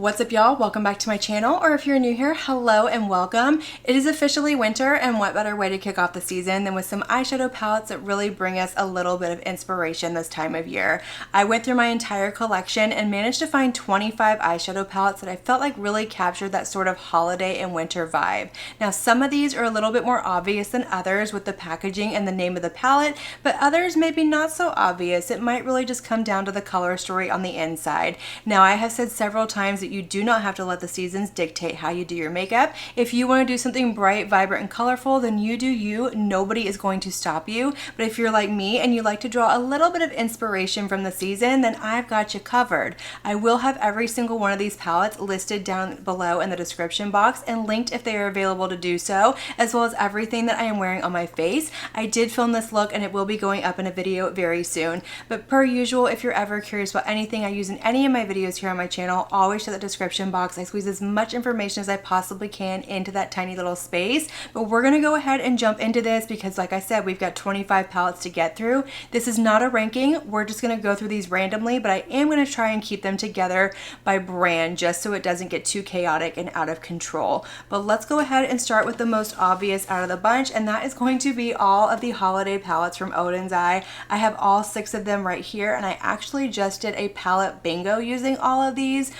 What's up, y'all? Welcome back to my channel, or if you're new here, hello and welcome. It is officially winter, and what better way to kick off the season than with some eyeshadow palettes that really bring us a little bit of inspiration this time of year. I went through my entire collection and managed to find 25 eyeshadow palettes that I felt like really captured that sort of holiday and winter vibe. Now, some of these are a little bit more obvious than others with the packaging and the name of the palette, but others maybe not so obvious. It might really just come down to the color story on the inside. Now, I have said several times that you do not have to let the seasons dictate how you do your makeup. If you want to do something bright, vibrant, and colorful, then you do you. Nobody is going to stop you. But if you're like me and you like to draw a little bit of inspiration from the season, then I've got you covered. I will have every single one of these palettes listed down below in the description box and linked if they are available to do so, as well as everything that I am wearing on my face. I did film this look and it will be going up in a video very soon. But per usual, if you're ever curious about anything I use in any of my videos here on my channel, always check the description box. I squeeze as much information as I possibly can into that tiny little space. But we're gonna go ahead and jump into this because, like I said, we've got 25 palettes to get through. This is not a ranking. We're just gonna go through these randomly, but I am gonna try and keep them together by brand just so it doesn't get too chaotic and out of control. But let's go ahead and start with the most obvious out of the bunch, and that is going to be all of the holiday palettes from Odins Eye. I have all 6 of them right here, and I actually just did a palette bingo using all of these.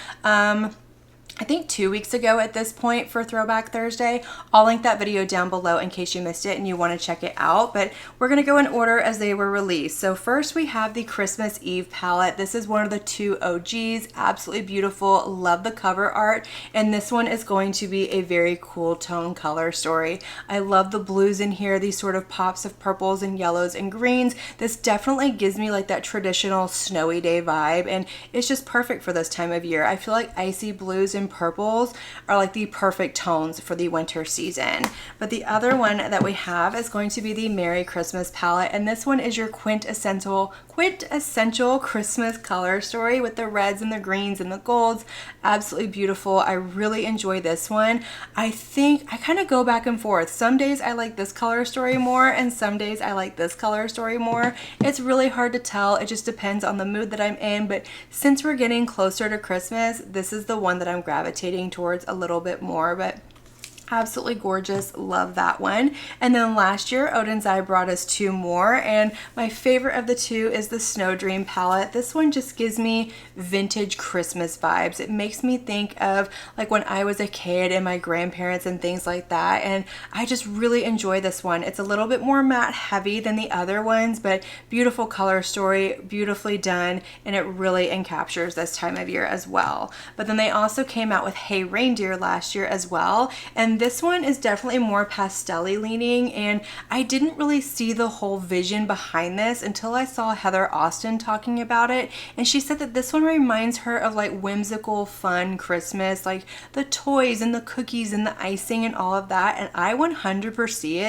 I think 2 weeks ago at this point for Throwback Thursday. I'll link that video down below in case you missed it and you want to check it out, but we're going to go in order as they were released. So first we have the Christmas Eve palette. This is one of the 2 OGs, absolutely beautiful, love the cover art, and this one is going to be a very cool tone color story. I love the blues in here, these sort of pops of purples and yellows and greens. This definitely gives me like that traditional snowy day vibe, and it's just perfect for this time of year. I feel like icy blues and purples are like the perfect tones for the winter season. But the other one that we have is going to be the Merry Christmas palette, and this one is your quintessential Christmas color story with the reds and the greens and the golds. Absolutely beautiful. I really enjoy this one. I think I kind of go back and forth. Some days I like this color story more and some days I like this color story more. It's really hard to tell. It just depends on the mood that I'm in, but since we're getting closer to Christmas, this is the one that I'm gravitating towards a little bit more. But absolutely gorgeous, love that one. And then last year Odins Eye brought us 2 more, and my favorite of the 2 is the Snow Dream palette. This one just gives me vintage Christmas vibes. It makes me think of like when I was a kid and my grandparents and things like that, and I just really enjoy this one. It's a little bit more matte heavy than the other ones, but beautiful color story, beautifully done, and it really encaptures this time of year as well. But then they also came out with Hey Reindeer last year as well, and this one is definitely more pastel-y leaning, and I didn't really see the whole vision behind this until I saw Heather Austin talking about it, and she said that this one reminds her of like whimsical, fun Christmas, like the toys and the cookies and the icing and all of that, and I 100% see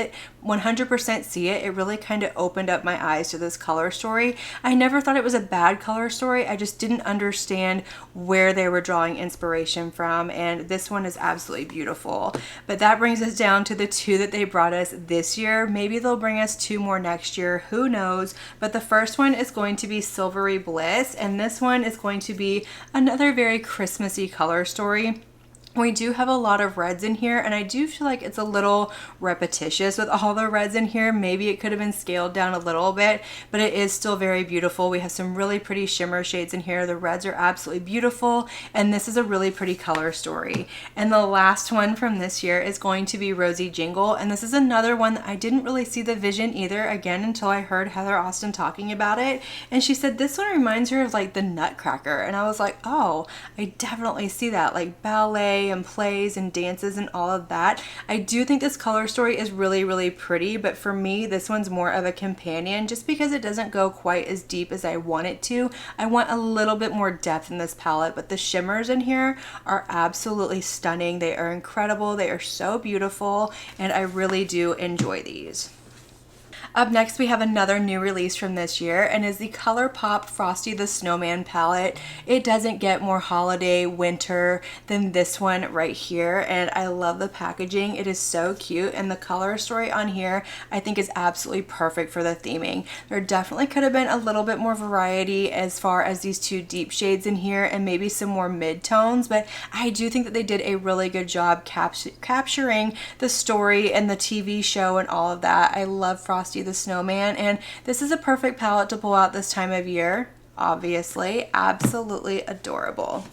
it. It really kind of opened up my eyes to this color story. I never thought it was a bad color story. I just didn't understand where they were drawing inspiration from, and this one is absolutely beautiful. But that brings us down to the 2 that they brought us this year. Maybe they'll bring us 2 more next year, who knows. But the first one is going to be Silvery Bliss, and this one is going to be another very Christmassy color story. We do have a lot of reds in here, and I do feel like it's a little repetitious with all the reds in here. Maybe it could have been scaled down a little bit, but it is still very beautiful. We have some really pretty shimmer shades in here. The reds are absolutely beautiful, and this is a really pretty color story. And the last one from this year is going to be Rosy Jingle, and this is another one that I didn't really see the vision either, again, until I heard Heather Austin talking about it, and she said this one reminds her of like the Nutcracker, and I was like, oh, I definitely see that, like ballet and plays and dances and all of that. I do think this color story is really, really pretty, but for me, this one's more of a companion just because it doesn't go quite as deep as I want it to. I want a little bit more depth in this palette, but the shimmers in here are absolutely stunning. They are incredible. They are so beautiful, and I really do enjoy these. Up next, we have another new release from this year, and is the Colourpop Frosty the Snowman palette. It doesn't get more holiday, winter than this one right here, and I love the packaging. It is so cute, and the color story on here I think is absolutely perfect for the theming. There definitely could have been a little bit more variety as far as these two deep shades in here and maybe some more mid-tones, but I do think that they did a really good job capturing the story and the TV show and all of that. I love Frosty the Snowman, and this is a perfect palette to pull out this time of year. Obviously, absolutely adorable.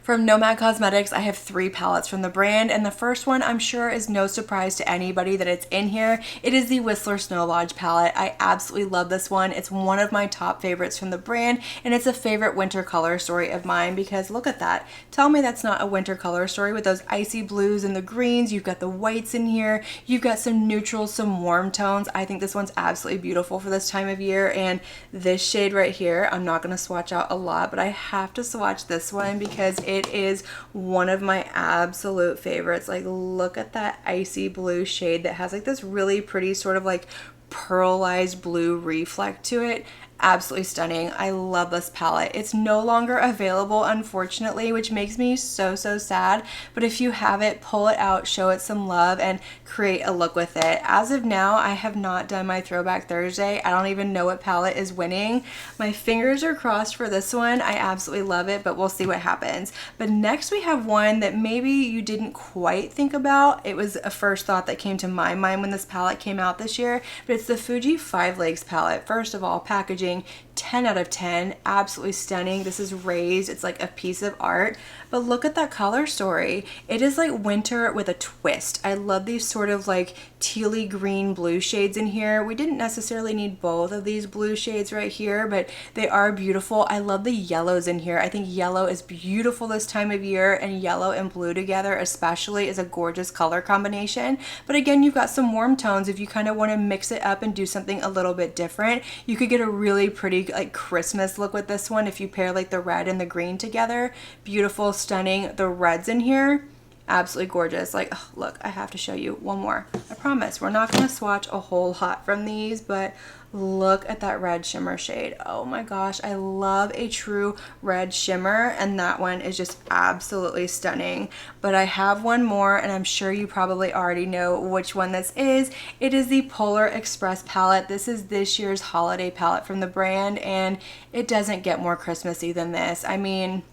From Nomad Cosmetics, I have 3 palettes from the brand, and the first one I'm sure is no surprise to anybody that it's in here. It is the Whistler Snow Lodge palette. I absolutely love this one. It's one of my top favorites from the brand, and it's a favorite winter color story of mine because look at that. Tell me that's not a winter color story with those icy blues and the greens. You've got the whites in here. You've got some neutrals, some warm tones. I think this one's absolutely beautiful for this time of year, and this shade right here, I'm not going to swatch out a lot, but I have to swatch this one because it is one of my absolute favorites. Like, look at that icy blue shade that has like this really pretty sort of like pearlized blue reflect to it. Absolutely stunning. I love this palette. It's no longer available, unfortunately, which makes me so sad, but if you have it, pull it out, show it some love, and create a look with it. As of now, I have not done my Throwback Thursday. I don't even know what palette is winning. My fingers are crossed for this one. I absolutely love it, but we'll see what happens. But next we have one that maybe you didn't quite think about. It was a first thought that came to my mind when this palette came out this year, but it's the Fuji 5 Legs palette. First of all, packaging, 10 out of 10, absolutely stunning. This is raised, it's like a piece of art, but look at that color story. It is like winter with a twist. I love these sort of like tealy green blue shades in here. We didn't necessarily need both of these blue shades right here, but they are beautiful. I love the yellows in here. I think yellow is beautiful this time of year, and yellow and blue together especially is a gorgeous color combination. But again, you've got some warm tones. If you kind of want to mix it up and do something a little bit different, you could get a really pretty like Christmas look with this one if you pair like the red and the green together. Beautiful, stunning. The reds in here, absolutely gorgeous. Like, oh, look, I have to show you one more. I promise we're not going to swatch a whole lot from these, but look at that red shimmer shade. Oh my gosh, I love a true red shimmer, and that one is just absolutely stunning. But I have one more, and I'm sure you probably already know which one this is. It is the Polar Express palette. This is this year's holiday palette from the brand, and it doesn't get more Christmassy than this. I mean,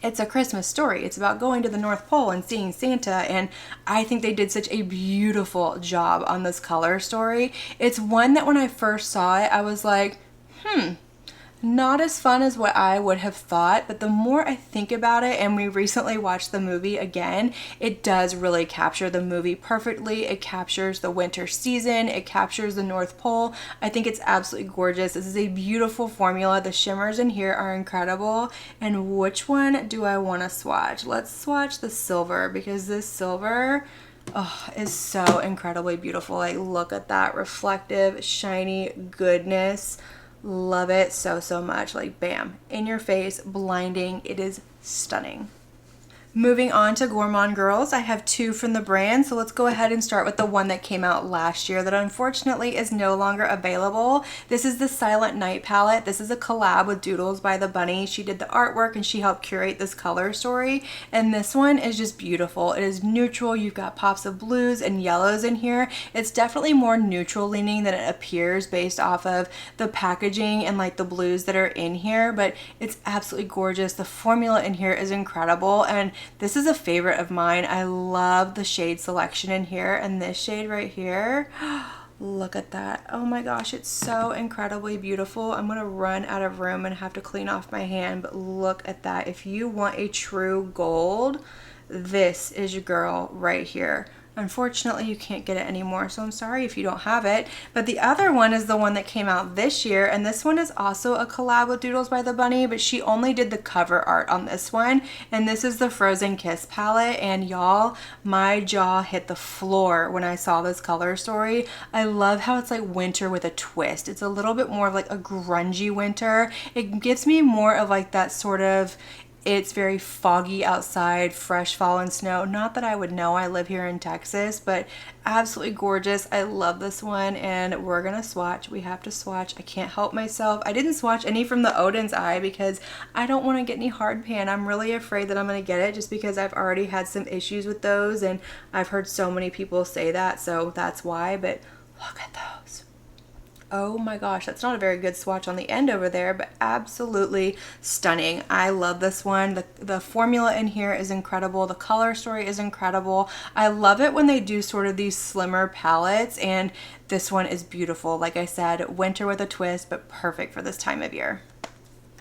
it's a Christmas story. It's about going to the North Pole and seeing Santa, and I think they did such a beautiful job on this color story. It's one that when I first saw it, I was like, not as fun as what I would have thought, but the more I think about it, and we recently watched the movie again, it does really capture the movie perfectly. It captures the winter season, it captures the North Pole. I think it's absolutely gorgeous. This is a beautiful formula. The shimmers in here are incredible. And which one do I want to swatch? Let's swatch the silver, because this silver, oh, is so incredibly beautiful. Like, look at that reflective, shiny goodness. Love it so much. Like, bam, in your face, blinding. It is stunning. Moving on to Gourmande Girls, I have 2 from the brand, so let's go ahead and start with the one that came out last year that unfortunately is no longer available. This is the Silent Night palette. This is a collab with Doodles by the Bunny. She did the artwork and she helped curate this color story, and this one is just beautiful. It is neutral. You've got pops of blues and yellows in here. It's definitely more neutral leaning than it appears based off of the packaging and like the blues that are in here, but it's absolutely gorgeous. The formula in here is incredible, and this is a favorite of mine. I love the shade selection in here, and this shade right here, look at that. Oh my gosh, it's so incredibly beautiful. I'm gonna run out of room and have to clean off my hand, but look at that. If you want a true gold, this is your girl right here. Unfortunately, you can't get it anymore, so I'm sorry if you don't have it. But the other one is the one that came out this year, and this one is also a collab with Doodles by the Bunny, but she only did the cover art on this one, and this is the Frozen Kiss palette. And y'all, my jaw hit the floor when I saw this color story. I love how it's like winter with a twist. It's a little bit more of like a grungy winter. It gives me more of like that sort of It's very foggy outside, fresh fallen snow. Not that I would know, I live here in Texas, but absolutely gorgeous. I love this one, and we're gonna swatch. We have to swatch. I can't help myself. I didn't swatch any from the Odins Eye because I don't want to get any hard pan. I'm really afraid that I'm gonna get it just because I've already had some issues with those, and I've heard so many people say that, so that's why. But look at those. Oh my gosh, that's not a very good swatch on the end over there, but absolutely stunning. I love this one. The formula in here is incredible. The color story is incredible. I love it when they do sort of these slimmer palettes, and this one is beautiful. Like I said, winter with a twist, but perfect for this time of year.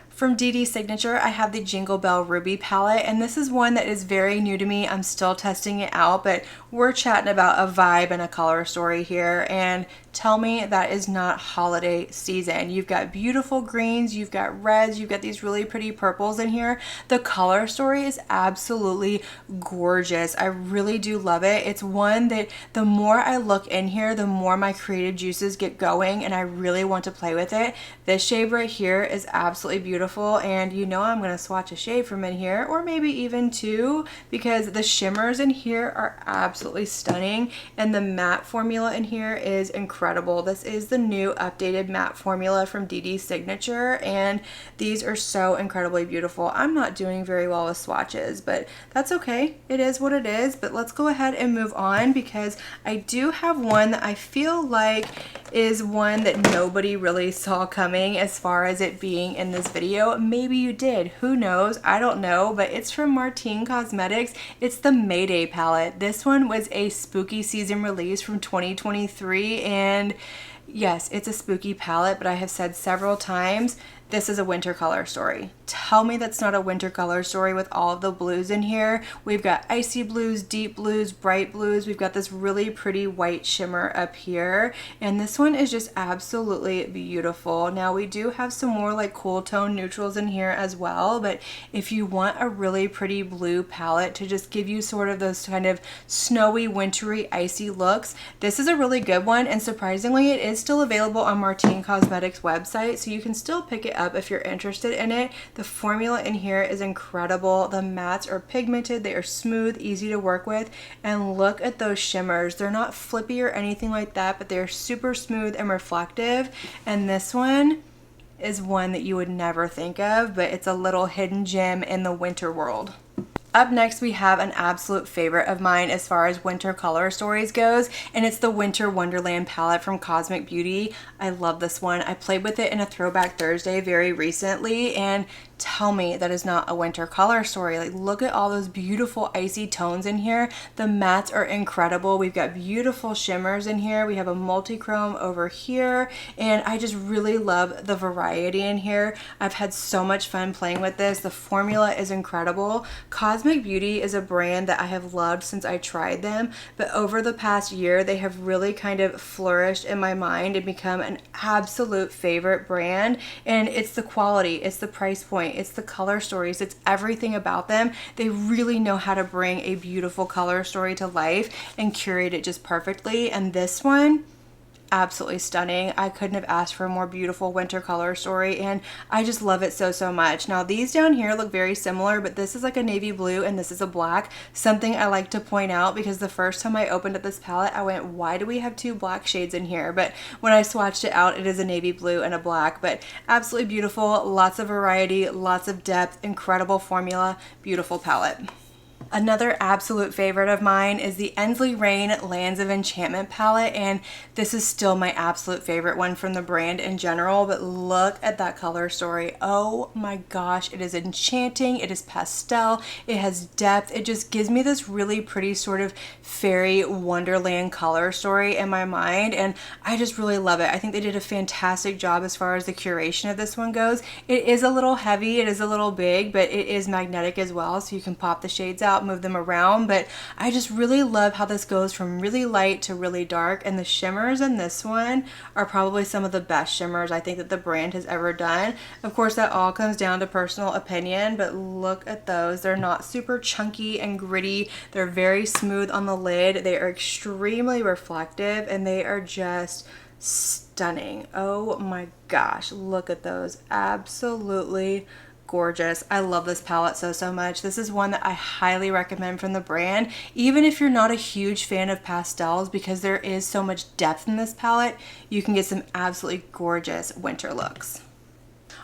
From DD Signature, I have the Jingle Bell Ruby palette, and this is one that is very new to me. I'm still testing it out, but we're chatting about a vibe and a color story here, and tell me that is not holiday season. You've got beautiful greens, you've got reds, you've got these really pretty purples in here. The color story is absolutely gorgeous. I really do love it. It's one that the more I look in here, the more my creative juices get going, and I really want to play with it. This shade right here is absolutely beautiful, and you know I'm going to swatch a shade from in here, or maybe even two, because the shimmers in here are absolutely stunning, and the matte formula in here is incredible. This is the new updated matte formula from DD Signature, and these are so incredibly beautiful. I'm not doing very well with swatches, but that's okay. It is what it is. But let's go ahead and move on, because I do have one that I feel like is one that nobody really saw coming as far as it being in this video. Maybe you did, who knows, I don't know, but it's from Martine Cosmetics. It's the Mayday palette. This one was a spooky season release from 2023, and yes, it's a spooky palette, but I have said several times, this is a winter color story. Tell me that's not a winter color story with all of the blues in here. We've got icy blues, deep blues, bright blues. We've got this really pretty white shimmer up here. And this one is just absolutely beautiful. Now we do have some more like cool tone neutrals in here as well. But if you want a really pretty blue palette to just give you sort of those kind of snowy, wintry, icy looks, this is a really good one. And surprisingly, it is still available on Martine Cosmetics website. So you can still pick it up if you're interested in it. The formula in here is incredible. The mattes are pigmented, they are smooth, easy to work with, and look at those shimmers. They're not flippy or anything like that, but they're super smooth and reflective. And this one is one that you would never think of, but it's a little hidden gem in the winter world. Up next, we have an absolute favorite of mine as far as winter color stories goes, and it's the Winter Wonderland palette from Cosmic Beauty. I love this one. I played with it in a Throwback Thursday very recently, and tell me that is not a winter color story. Like, look at all those beautiful icy tones in here. The mattes are incredible. We've got beautiful shimmers in here. We have a multi-chrome over here, and I just really love the variety in here. I've had so much fun playing with this. The formula is incredible. Cosmic Beauty is a brand that I have loved since I tried them, but over the past year, they have really kind of flourished in my mind and become an absolute favorite brand. And it's the quality, it's the price point, it's the color stories, it's everything about them. They really know how to bring a beautiful color story to life and curate it just perfectly. And this one, absolutely stunning. I couldn't have asked for a more beautiful winter color story, and I just love it so, so much. Now these down here look very similar, but this is like a navy blue and this is a black. Something I like to point out, because the first time I opened up this palette, I went, why do we have two black shades in here? But when I swatched it out, it is a navy blue and a black, but absolutely beautiful. Lots of variety, lots of depth, incredible formula, beautiful palette. Another absolute favorite of mine is the Ensley Rain Lands of Enchantment palette, and this is still my absolute favorite one from the brand in general, but look at that color story. Oh my gosh, it is enchanting, it is pastel, it has depth, it just gives me this really pretty sort of fairy wonderland color story in my mind, and I just really love it. I think they did a fantastic job as far as the curation of this one goes. It is a little heavy, it is a little big, but it is magnetic as well, so you can pop the shades out, move them around. But I just really love how this goes from really light to really dark, and the shimmers in this one are probably some of the best shimmers I think that the brand has ever done. Of course, that all comes down to personal opinion, but look at those. They're not super chunky and gritty. They're very smooth on the lid. They are extremely reflective, and they are just stunning. Oh my gosh, look at those. Absolutely gorgeous. I love this palette so much. This is one that I highly recommend from the brand, even if you're not a huge fan of pastels, because there is so much depth in this palette. You can get some absolutely gorgeous winter looks.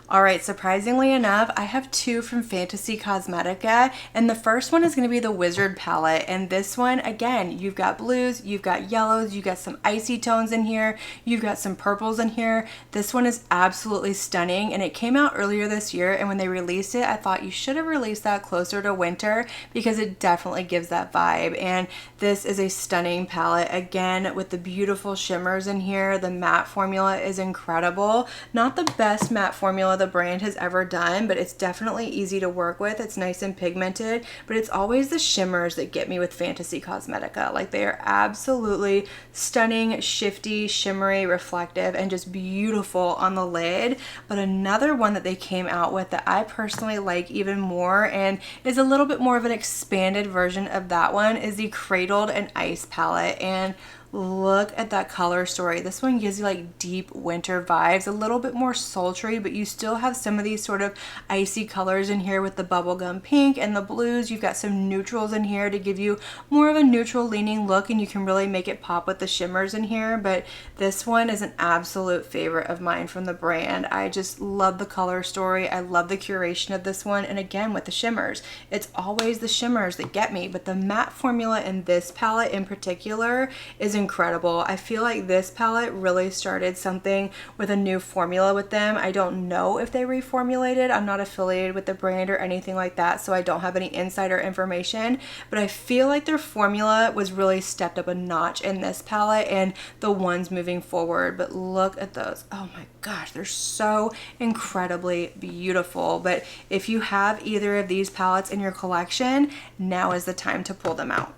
All right, surprisingly enough, I have two from Fantasy Cosmetica, and the first one is going to be the Wizard palette. And this one, again, you've got blues, you've got yellows, you've got some icy tones in here, you've got some purples in here. This one is absolutely stunning, and it came out earlier this year, and when they released it, I thought you should have released that closer to winter because it definitely gives that vibe. And this is a stunning palette, again, with the beautiful shimmers in here. The matte formula is incredible. Not the best matte formula the brand has ever done, but it's definitely easy to work with. It's nice and pigmented, but it's always the shimmers that get me with Fantasy Cosmetica. Like, they are absolutely stunning, shifty, shimmery, reflective, and just beautiful on the lid. But another one that they came out with that I personally like even more and is a little bit more of an expanded version of that one is the Cradled and Ice palette. And look at that color story. This one gives you like deep winter vibes, a little bit more sultry, but you still have some of these sort of icy colors in here with the bubblegum pink and the blues. You've got some neutrals in here to give you more of a neutral leaning look, and you can really make it pop with the shimmers in here. But this one is an absolute favorite of mine from the brand. I just love the color story. I love the curation of this one. And again, with the shimmers, it's always the shimmers that get me, but the matte formula in this palette in particular is incredible. I feel like this palette really started something with a new formula with them. I don't know if they reformulated. I'm not affiliated with the brand or anything like that, so I don't have any insider information, but I feel like their formula was really stepped up a notch in this palette and the ones moving forward. But look at those. Oh my gosh, they're so incredibly beautiful. But if you have either of these palettes in your collection, now is the time to pull them out.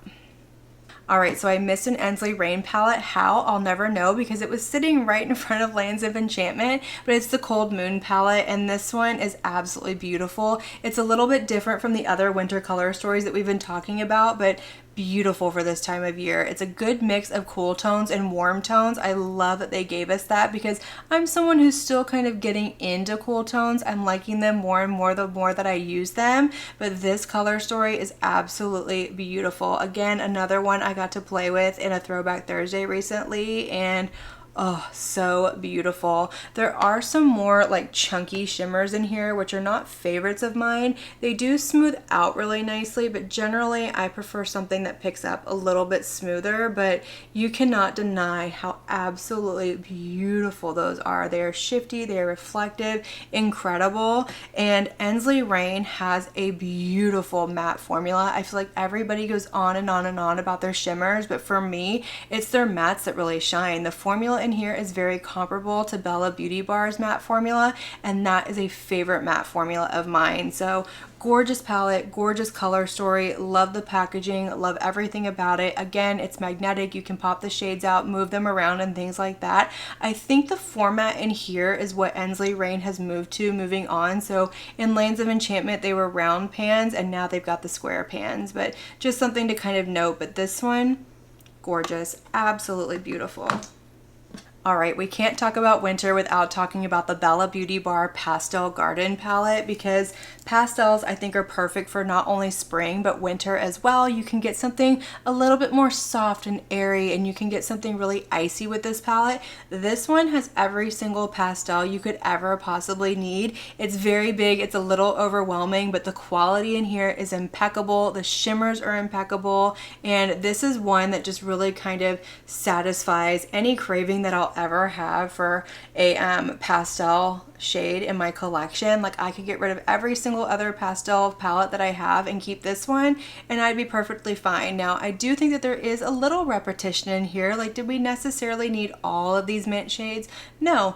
All right, so I missed an Ensley Rain palette. How? I'll never know because it was sitting right in front of Lands of Enchantment, but it's the Cold Moon palette, and this one is absolutely beautiful. It's a little bit different from the other winter color stories that we've been talking about, but beautiful for this time of year. It's a good mix of cool tones and warm tones. I love that they gave us that because I'm someone who's still kind of getting into cool tones. I'm liking them more and more the more that I use them, but this color story is absolutely beautiful. Again, another one I got to play with in a Throwback Thursday recently, and oh, so beautiful. There are some more like chunky shimmers in here, which are not favorites of mine. They do smooth out really nicely, but generally I prefer something that picks up a little bit smoother, but you cannot deny how absolutely beautiful those are. They are shifty, they are reflective, incredible. And Ensley Rain has a beautiful matte formula. I feel like everybody goes on and on and on about their shimmers, but for me, it's their mattes that really shine. The formula in here is very comparable to Bella Beauty Bar's matte formula, and that is a favorite matte formula of mine. So gorgeous palette, gorgeous color story, love the packaging, love everything about it. Again, it's magnetic. You can pop the shades out, move them around and things like that. I think the format in here is what Ensley Rain has moved to moving on. So in Lands of Enchantment, they were round pans, and now they've got the square pans, but just something to kind of note. But this one, gorgeous, absolutely beautiful. All right, we can't talk about winter without talking about the Bella Beauty Bar Pastel Garden palette, because pastels I think are perfect for not only spring but winter as well. You can get something a little bit more soft and airy, and you can get something really icy with this palette. This one has every single pastel you could ever possibly need. It's very big, it's a little overwhelming, but the quality in here is impeccable. The shimmers are impeccable, and this is one that just really kind of satisfies any craving that I'll ever have for a pastel shade in my collection. Like, I could get rid of every single other pastel palette that I have and keep this one, and I'd be perfectly fine. Now, I do think that there is a little repetition in here. Like, did we necessarily need all of these mint shades? No.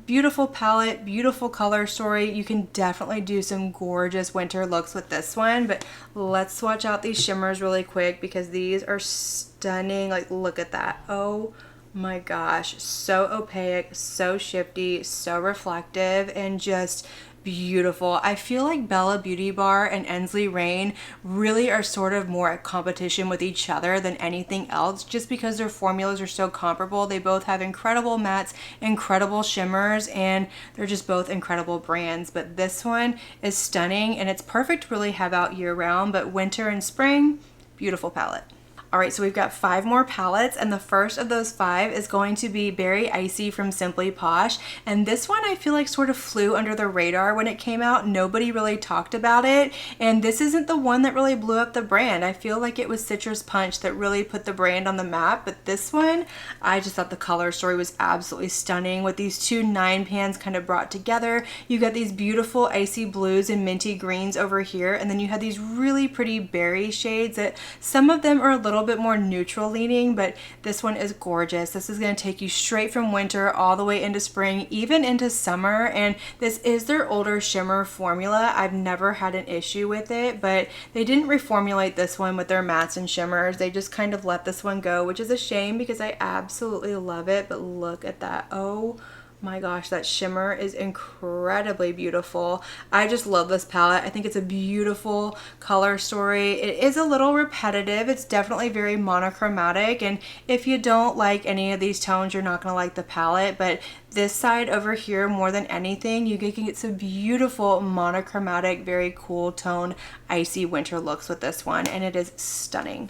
Beautiful palette, beautiful color story. You can definitely do some gorgeous winter looks with this one, but let's swatch out these shimmers really quick because these are stunning. Like, look at that. Oh my gosh, so opaque, so shifty, so reflective, and just beautiful. I feel like Bella Beauty Bar and Ensley Rain really are sort of more at competition with each other than anything else, just because their formulas are so comparable. They both have incredible mattes, incredible shimmers, and they're just both incredible brands. But this one is stunning, and it's perfect to really have out year round, but winter and spring, beautiful palette. All right, so we've got 5 more palettes, and the first of those 5 is going to be Berry Icy from Simply Posh. And this one I feel like sort of flew under the radar when it came out. Nobody really talked about it, and this isn't the one that really blew up the brand. I feel like it was Citrus Punch that really put the brand on the map, but this one, I just thought the color story was absolutely stunning with these 2 9 pans kind of brought together. You got these beautiful icy blues and minty greens over here, and then you have these really pretty berry shades that some of them are a little bit more neutral leaning, but this one is gorgeous. This is going to take you straight from winter all the way into spring, even into summer, and this is their older shimmer formula. I've never had an issue with it, but they didn't reformulate this one with their mattes and shimmers. They just kind of let this one go, which is a shame because I absolutely love it. But look at that. Oh my gosh, that shimmer is incredibly beautiful. I just love this palette. I think it's a beautiful color story. It is a little repetitive. It's definitely very monochromatic, and if you don't like any of these tones, you're not gonna like the palette. But this side over here, more than anything, you can get some beautiful monochromatic, very cool tone, icy winter looks with this one, and it is stunning.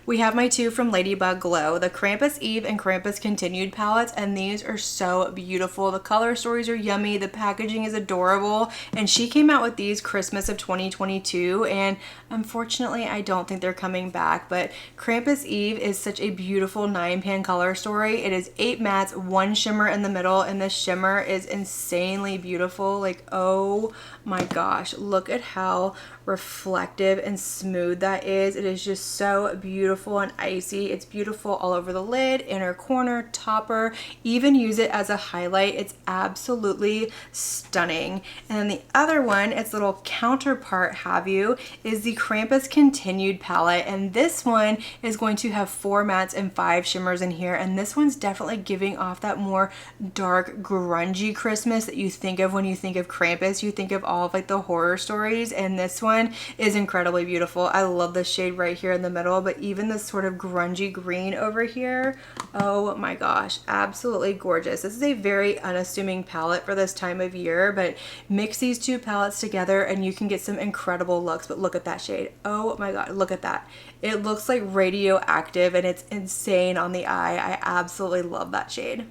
We have my 2 from Ladybug Glow, the Krampus Eve and Krampus Continued palettes, and these are so beautiful. The color stories are yummy, the packaging is adorable, and she came out with these Christmas of 2022, and unfortunately I don't think they're coming back. But Krampus Eve is such a beautiful 9-pan color story. It is 8 mattes, 1 shimmer in the middle, and this shimmer is insanely beautiful. Like, oh my gosh, look at how reflective and smooth that is. It is just so beautiful and icy. It's beautiful all over the lid, inner corner, topper, even use it as a highlight. It's absolutely stunning. And then the other one, its little counterpart have you, is the Krampus Continued palette, and this one is going to have 4 mattes and 5 shimmers in here, and this one's definitely giving off that more dark grungy Christmas that you think of when you think of Krampus. You think of all of like the horror stories, and this one is incredibly beautiful. I love this shade right here in the middle, but even this sort of grungy green over here, oh my gosh, absolutely gorgeous. This is a very unassuming palette for this time of year, but mix these 2 palettes together and you can get some incredible looks. But look at that shade. Oh my god, look at that. It looks like radioactive and it's insane on the eye. I absolutely love that shade.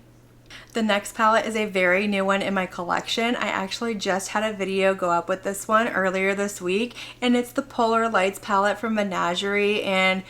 The next palette is a very new one in my collection. I actually just had a video go up with this one earlier this week, and it's the Polar Lights palette from Menagerie, and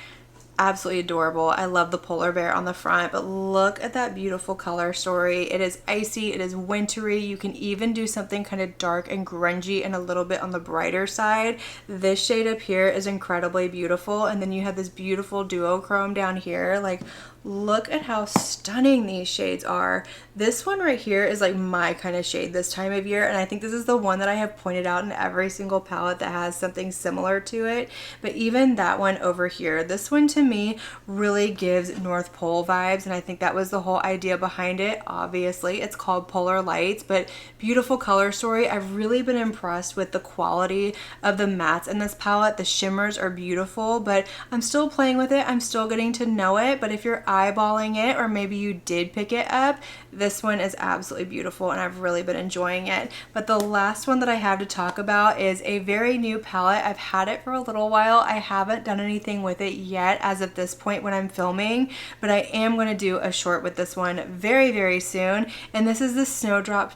absolutely adorable. I love the polar bear on the front, but look at that beautiful color story. It is icy, it is wintry. You can even do something kind of dark and grungy and a little bit on the brighter side. This shade up here is incredibly beautiful, and then you have this beautiful duochrome down here. Like, look at how stunning these shades are. This one right here is like my kind of shade this time of year, and I think this is the one that I have pointed out in every single palette that has something similar to it. But even that one over here, this one to me really gives North Pole vibes, and I think that was the whole idea behind it. Obviously, it's called Polar Lights, but beautiful color story. I've really been impressed with the quality of the mattes in this palette. The shimmers are beautiful, but I'm still playing with it. I'm still getting to know it, but if you're eyeballing it, or maybe you did pick it up, this one is absolutely beautiful and I've really been enjoying it. But the last one that I have to talk about is a very new palette. I've had it for a little while. I haven't done anything with it yet as of this point when I'm filming, but I am going to do a short with this one very, very soon. And this is the Snowdrop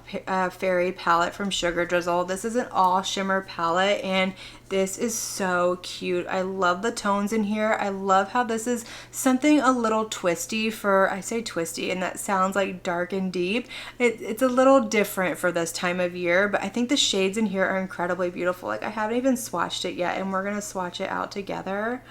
Fairy palette from Sugar Drizzle. This is an all shimmer palette, and this is so cute. I love the tones in here. I love how this is something a little twisty for, I say twisty, and that sounds like dark and deep. It's a little different for this time of year, but I think the shades in here are incredibly beautiful. Like, I haven't even swatched it yet, and we're gonna swatch it out together.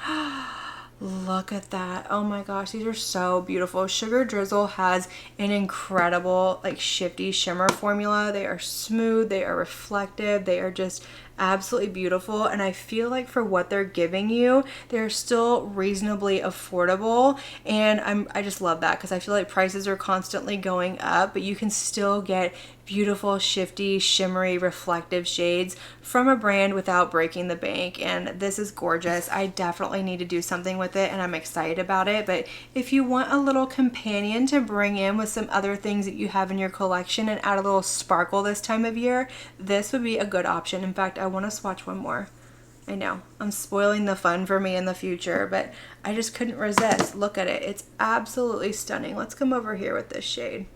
Look at that. Oh my gosh, these are so beautiful. Sugar Drizzle has an incredible like shifty shimmer formula. They are smooth, they are reflective, they are just absolutely beautiful, and I feel like for what they're giving you, they're still reasonably affordable, and I just love that because I feel like prices are constantly going up, but you can still get beautiful, shifty, shimmery, reflective shades from a brand without breaking the bank. And this is gorgeous. I definitely need to do something with it, and I'm excited about it. But if you want a little companion to bring in with some other things that you have in your collection and add a little sparkle this time of year, this would be a good option. In fact, I want to swatch one more. I know I'm spoiling the fun for me in the future, but I just couldn't resist. Look at it. It's absolutely stunning. Let's come over here with this shade.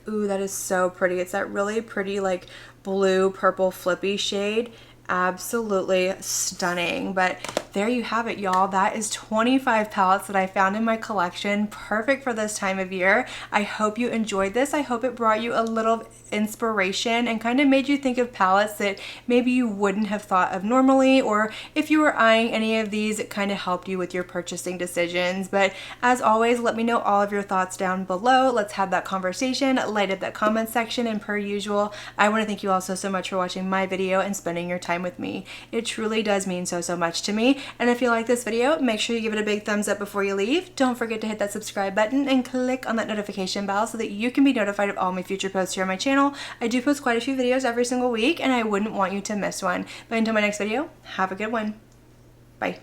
Ooh, that is so pretty. It's that really pretty like blue purple flippy shade. Absolutely stunning. But there you have it, y'all. That is 25 palettes that I found in my collection, perfect for this time of year. I hope you enjoyed this. I hope it brought you a little inspiration and kind of made you think of palettes that maybe you wouldn't have thought of normally, or if you were eyeing any of these, it kind of helped you with your purchasing decisions. But as always, let me know all of your thoughts down below. Let's have that conversation, light up that comment section, and per usual, I want to thank you all so much for watching my video and spending your time with me. It truly does mean so much to me. And if you like this video, make sure you give it a big thumbs up before you leave. Don't forget to hit that subscribe button and click on that notification bell so that you can be notified of all my future posts here on my channel. I do post quite a few videos every single week, and I wouldn't want you to miss one. But until my next video, have a good one. Bye.